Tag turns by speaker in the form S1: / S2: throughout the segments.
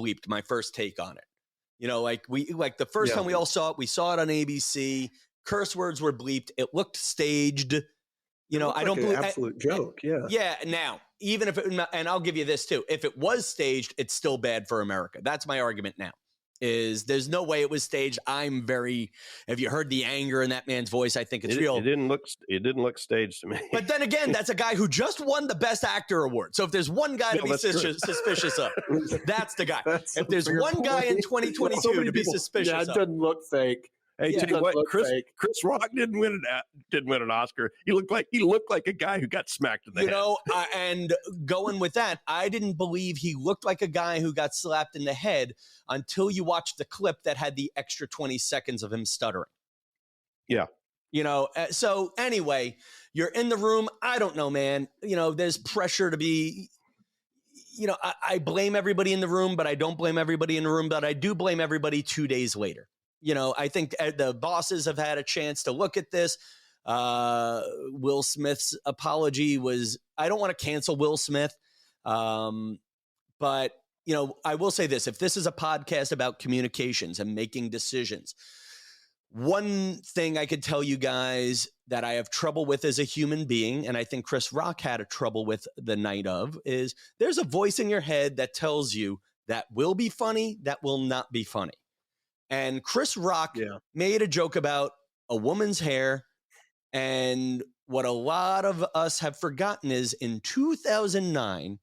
S1: bleeped my first take on it. Like the first time we all saw it on ABC. Curse words were bleeped. It looked staged. I don't believe
S2: absolute joke. Yeah.
S1: Yeah. Now, even if and I'll give you this too. If it was staged, it's still bad for America. That's my argument now. There's no way it was staged. Have you heard the anger in that man's voice? I think it's real.
S3: It didn't look staged to me.
S1: But then again, that's a guy who just won the Best Actor award. So if there's one guy to be suspicious of, that's the guy. If there's one guy in 2022 to be suspicious of.
S2: It doesn't look fake.
S3: Hey, tell you what, Chris Rock didn't win an Oscar. He looked like a guy who got smacked in the head.
S1: And going with that, I didn't believe he looked like a guy who got slapped in the head until you watched the clip that had the extra 20 seconds of him stuttering.
S3: Yeah.
S1: So anyway, you're in the room. I don't know, man. There's pressure to be, I blame everybody in the room, but I don't blame everybody in the room, but I do blame everybody 2 days later. I think the bosses have had a chance to look at this. Will Smith's apology was, I don't want to cancel Will Smith. But, I will say this, if this is a podcast about communications and making decisions, one thing I could tell you guys that I have trouble with as a human being, and I think Chris Rock had a trouble with the night of, is there's a voice in your head that tells you that will be funny, that will not be funny. And Chris Rock made a joke about a woman's hair. And what a lot of us have forgotten is in 2009,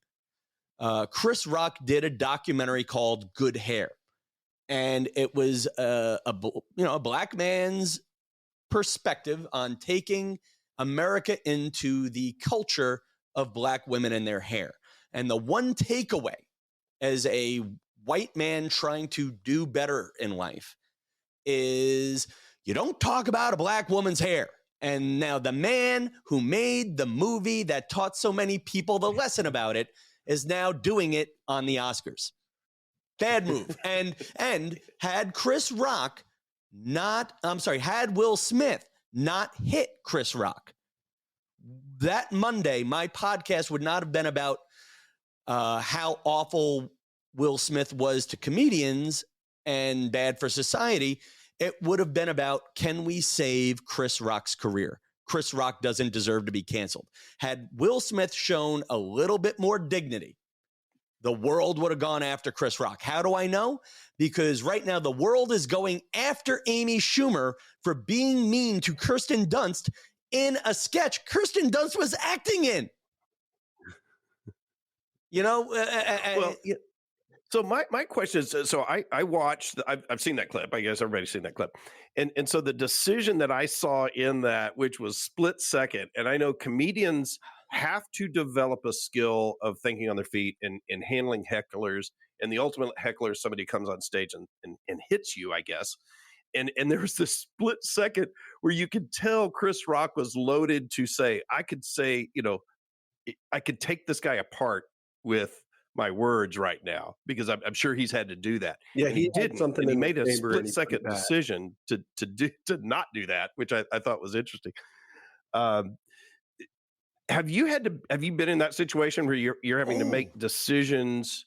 S1: Chris Rock did a documentary called Good Hair. And it was a black man's perspective on taking America into the culture of black women and their hair. And the one takeaway as a white man trying to do better in life is you don't talk about a black woman's hair. And now the man who made the movie that taught so many people the lesson about it is now doing it on the Oscars. Bad move. And had Will Smith not hit Chris Rock, that Monday, my podcast would not have been about how awful Will Smith was to comedians and bad for society. It would have been about, can we save Chris Rock's career? Chris Rock doesn't deserve to be canceled. Had Will Smith shown a little bit more dignity, the world would have gone after Chris Rock. How do I know? Because right now the world is going after Amy Schumer for being mean to Kirsten Dunst in a sketch Kirsten Dunst was acting in.
S3: So my question is, so I watched, I've seen that clip. I guess everybody's seen that clip. And so the decision that I saw in that, which was split second, and I know comedians have to develop a skill of thinking on their feet and handling hecklers. And the ultimate heckler is somebody comes on stage and hits you, I guess. And there was this split second where you could tell Chris Rock was loaded to say, I could take this guy apart with my words right now, because I'm sure he's had to do that.
S2: Yeah,
S3: he didn't.
S2: Something
S3: and he made a split second decision to not do that, which I thought was interesting. Have you been in that situation where you're having to make decisions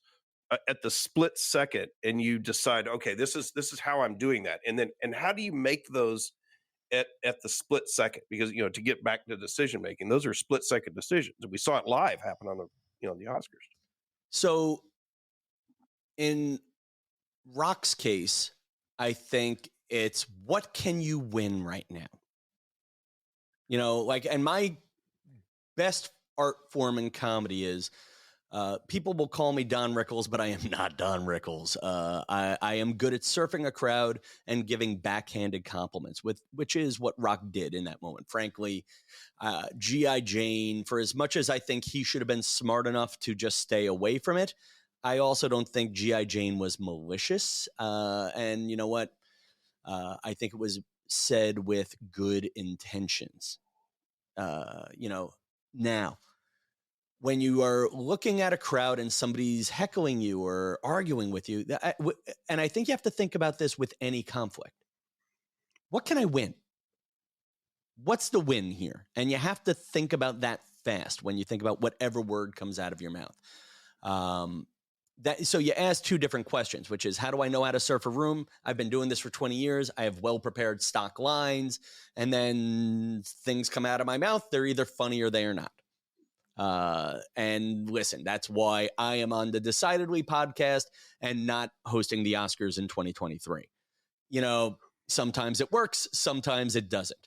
S3: at the split second, and you decide, okay, this is how I'm doing that, and how do you make those at the split second? Because to get back to decision making, those are split second decisions, and we saw it live happen on the Oscars.
S1: So in Rock's case, I think it's what can you win right now? And my best art form in comedy is people will call me Don Rickles, but I am not Don Rickles. I am good at surfing a crowd and giving backhanded compliments, which is what Rock did in that moment. Frankly, G.I. Jane, for as much as I think he should have been smart enough to just stay away from it, I also don't think G.I. Jane was malicious. And you know what? I think it was said with good intentions. Now, when you are looking at a crowd and somebody's heckling you or arguing with you, and I think you have to think about this with any conflict. What can I win? What's the win here? And you have to think about that fast when you think about whatever word comes out of your mouth. So you asked two different questions, which is, how do I know how to surf a room? I've been doing this for 20 years. I have well-prepared stock lines, and then things come out of my mouth. They're either funny or they are not. And listen, that's why I am on the Decidedly podcast and not hosting the Oscars in 2023. You know, sometimes it works, sometimes it doesn't.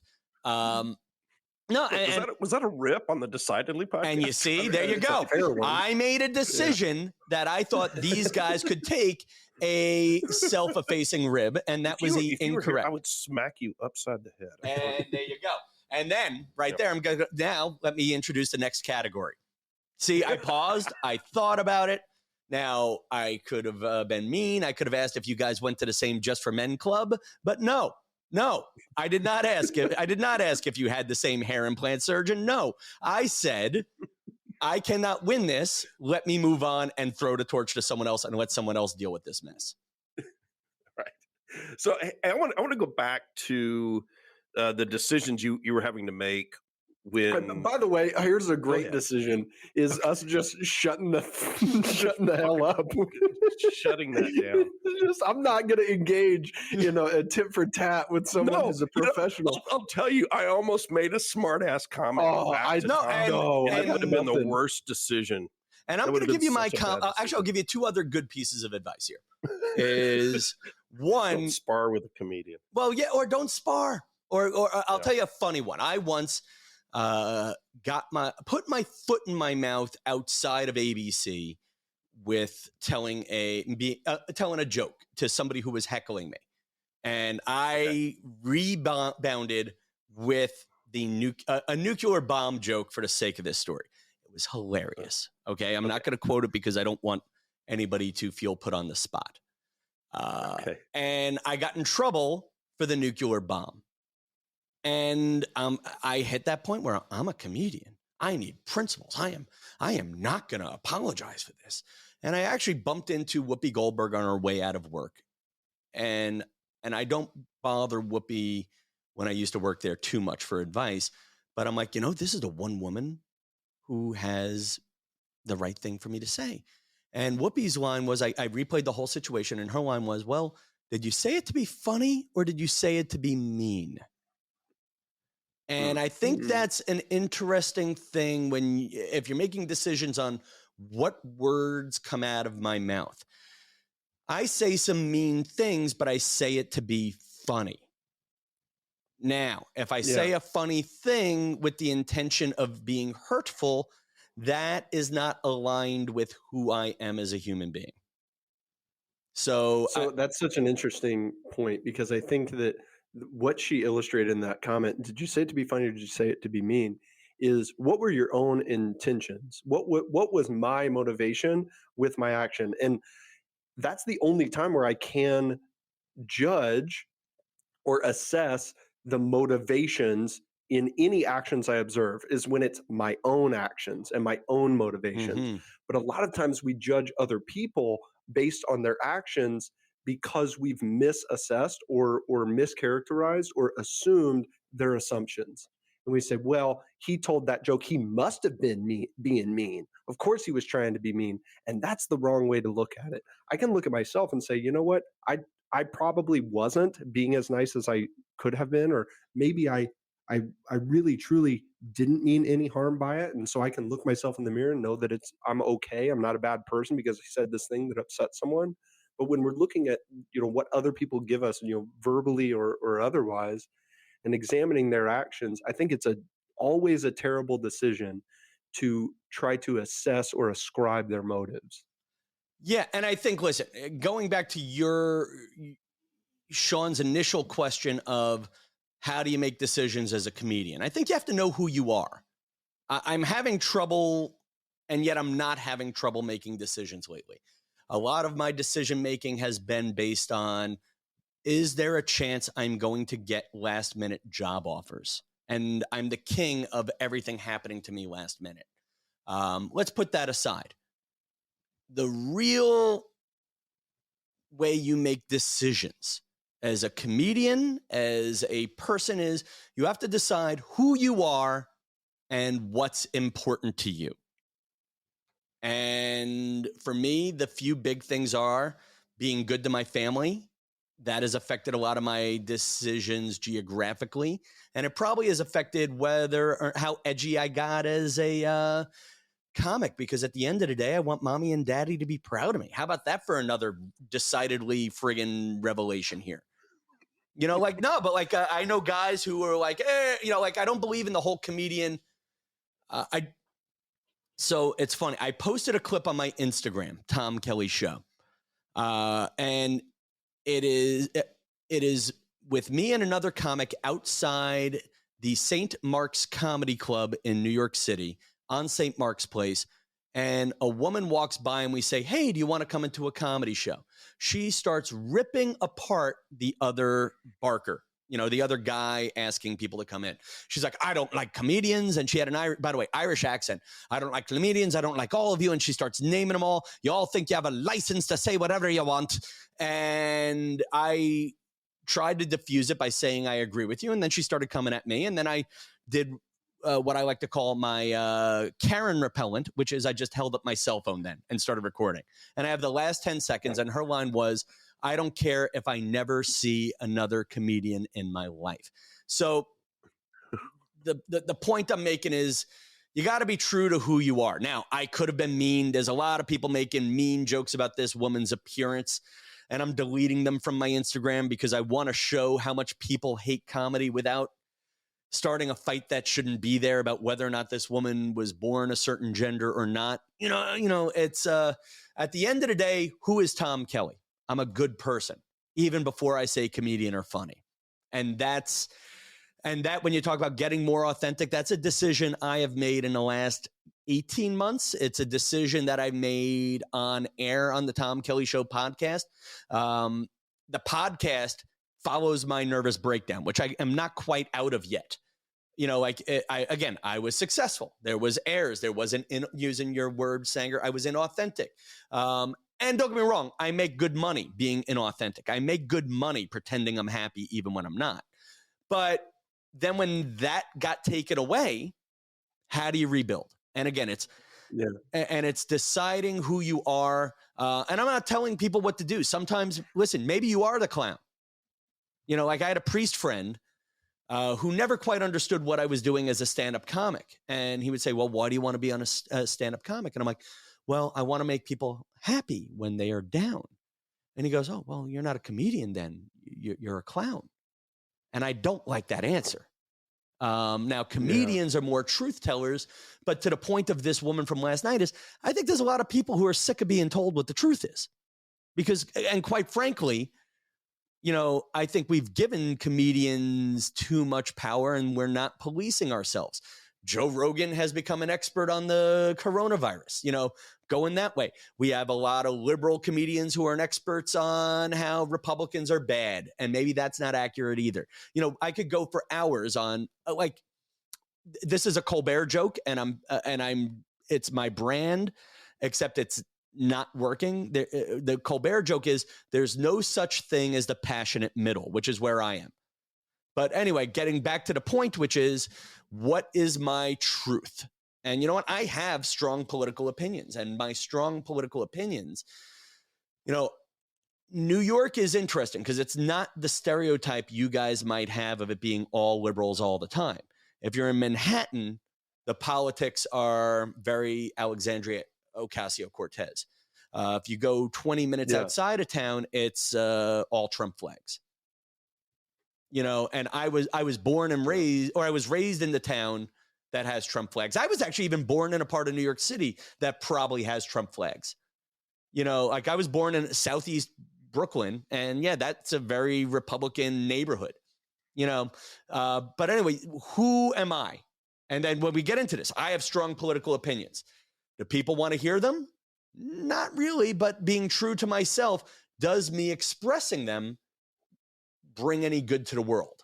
S1: No,
S3: was that a rip on the Decidedly podcast?
S1: And you see, there you go. I made a decision that I thought these guys could take a self-effacing rib, and that was incorrect.
S3: Here, I would smack you upside the head.
S1: And there you go. And then there, I'm going to now let me introduce the next category. See, I paused. I thought about it. Now, I could have been mean. I could have asked if you guys went to the same Just for Men club, but no, I did not ask. I did not ask if you had the same hair implant surgeon. No, I said, I cannot win this. Let me move on and throw the torch to someone else and let someone else deal with this mess.
S3: Right. So I want to go back to the decisions you were having to make.
S2: By the way, here's a great decision: is us just shutting the hell up,
S3: shutting that down.
S2: I'm not going to engage in a tit for tat with someone who's a professional.
S3: I'll tell you, I almost made a smart ass comment.
S2: I know.
S3: That would have been the worst decision.
S1: And I'm going to give you my actually, I'll give you two other good pieces of advice here. Is one,
S3: don't spar with a comedian.
S1: Well, yeah, or don't spar. Or I'll tell you a funny one. I once put my foot in my mouth outside of ABC with telling a joke to somebody who was heckling me, and I rebounded with a nuclear bomb joke for the sake of this story. It was hilarious. Okay, I'm not going to quote it because I don't want anybody to feel put on the spot. And I got in trouble for the nuclear bomb. And I hit that point where I'm a comedian. I need principles. I am not going to apologize for this. And I actually bumped into Whoopi Goldberg on her way out of work. And I don't bother Whoopi when I used to work there too much for advice. But I'm like, this is the one woman who has the right thing for me to say. And Whoopi's line was, I replayed the whole situation, and her line was, well, did you say it to be funny or did you say it to be mean? And I think that's an interesting thing if you're making decisions on what words come out of my mouth. I say some mean things, but I say it to be funny. Now, if I say a funny thing with the intention of being hurtful, that is not aligned with who I am as a human being. So
S2: that's such an interesting point, because I think that what she illustrated in that comment, did you say it to be funny or did you say it to be mean, is what were your own intentions? What was my motivation with my action? And that's the only time where I can judge or assess the motivations in any actions I observe, is when it's my own actions and my own motivations. Mm-hmm. But a lot of times we judge other people based on their actions because we've misassessed or mischaracterized or assumed their assumptions. And we say, well, he told that joke, he must have been being mean. Of course he was trying to be mean. And that's the wrong way to look at it. I can look at myself and say, you know what? I probably wasn't being as nice as I could have been, or maybe I really truly didn't mean any harm by it. And so I can look myself in the mirror and know that I'm okay. I'm not a bad person because I said this thing that upset someone. But when we're looking at, what other people give us, verbally or otherwise, and examining their actions, I think it's always a terrible decision to try to assess or ascribe their motives.
S1: Yeah. And I think, listen, going back to Sean's initial question of how do you make decisions as a comedian? I think you have to know who you are. I'm having trouble, and yet I'm not having trouble making decisions lately. A lot of my decision making has been based on, is there a chance I'm going to get last minute job offers? And I'm the king of everything happening to me last minute. Let's put that aside. The real way you make decisions as a comedian, as a person, is you have to decide who you are and what's important to you. And for me, the few big things are being good to my family. That has affected a lot of my decisions geographically. And it probably has affected whether or how edgy I got as a comic, because at the end of the day, I want mommy and daddy to be proud of me. How about that for another decidedly friggin' revelation here? You know, like, no, but like, I know guys who are like, you know, like, I don't believe in the whole comedian. So it's funny. I posted a clip on my Instagram, Tomkellyshow. And it is with me and another comic outside the St. Mark's Comedy Club in New York City on St. Mark's Place. And a woman walks by and we say, hey, do you want to come into a comedy show? She starts ripping apart the other barker, you know, the other guy asking people to come in. She's like, I don't like comedians. And she had an by the way, Irish accent. I don't like comedians. I don't like all of you. And she starts naming them all. You all think you have a license to say whatever you want. And I tried to diffuse it by saying, I agree with you. And then she started coming at me. And then I did what I like to call my Karen repellent, which is I just held up my cell phone then and started recording. And I have the last 10 seconds. And her line was, I don't care if I never see another comedian in my life. So the point I'm making is you got to be true to who you are. Now, I could have been mean. There's a lot of people making mean jokes about this woman's appearance, and I'm deleting them from my Instagram because I want to show how much people hate comedy without starting a fight that shouldn't be there about whether or not this woman was born a certain gender or not. You know, it's at the end of the day, who is Tom Kelly? I'm a good person, even before I say comedian or funny. And that when you talk about getting more authentic, that's a decision I have made in the last 18 months. It's a decision that I made on air on the Tom Kelly Show podcast. The podcast follows my nervous breakdown, which I am not quite out of yet. You know, like I was successful. There was errors. There wasn't, using your word, Sanger, I was inauthentic. And don't get me wrong, I make good money being inauthentic. I make good money pretending I'm happy even when I'm not. But then when that got taken away, how do you rebuild? And again, it's deciding who you are. And I'm not telling people what to do. Sometimes, listen, maybe you are the clown. You know, like I had a priest friend who never quite understood what I was doing as a stand-up comic. And he would say, well, why do you want to be on a stand-up comic? And I'm like, well, I want to make people happy when they are down. And he goes, oh, well, you're not a comedian then. You're a clown. And I don't like that answer. Now, comedians are more truth tellers, but to the point of this woman from last night is, I think there's a lot of people who are sick of being told what the truth is. Because, and quite frankly, you know, I think we've given comedians too much power and we're not policing ourselves. Joe Rogan has become an expert on the coronavirus, you know, going that way. We have a lot of liberal comedians who are experts on how Republicans are bad. And maybe that's not accurate either. You know, I could go for hours on like, this is a Colbert joke and it's my brand, except it's not working. The Colbert joke is there's no such thing as the passionate middle, which is where I am. But anyway, getting back to the point, which is, what is my truth? And you know what? I have strong political opinions, and my strong political opinions, you know, New York is interesting because it's not the stereotype you guys might have of it being all liberals all the time. If you're in Manhattan, the politics are very Alexandria Ocasio-Cortez. If you go 20 minutes outside of town, it's all Trump flags. You know, and I was born and raised, or I was raised in the town that has Trump flags. I was actually even born in a part of New York City that probably has Trump flags. You know, like I was born in Southeast Brooklyn, and yeah, that's a very Republican neighborhood. You know, but anyway, who am I? And then when we get into this, I have strong political opinions. Do people want to hear them? Not really, but being true to myself, does me expressing them bring any good to the world?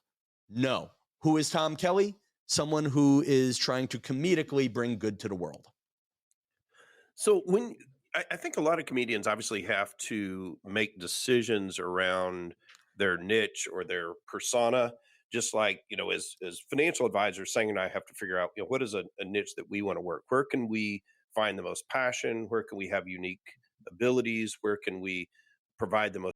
S1: No. Who is Tom Kelly? Someone who is trying to comedically bring good to the world.
S3: So when I think a lot of comedians obviously have to make decisions around their niche or their persona, just like, you know, as financial advisors, Sang and I have to figure out, you know, what is a niche that we want to work? Where can we find the most passion? Where can we have unique abilities? Where can we provide the most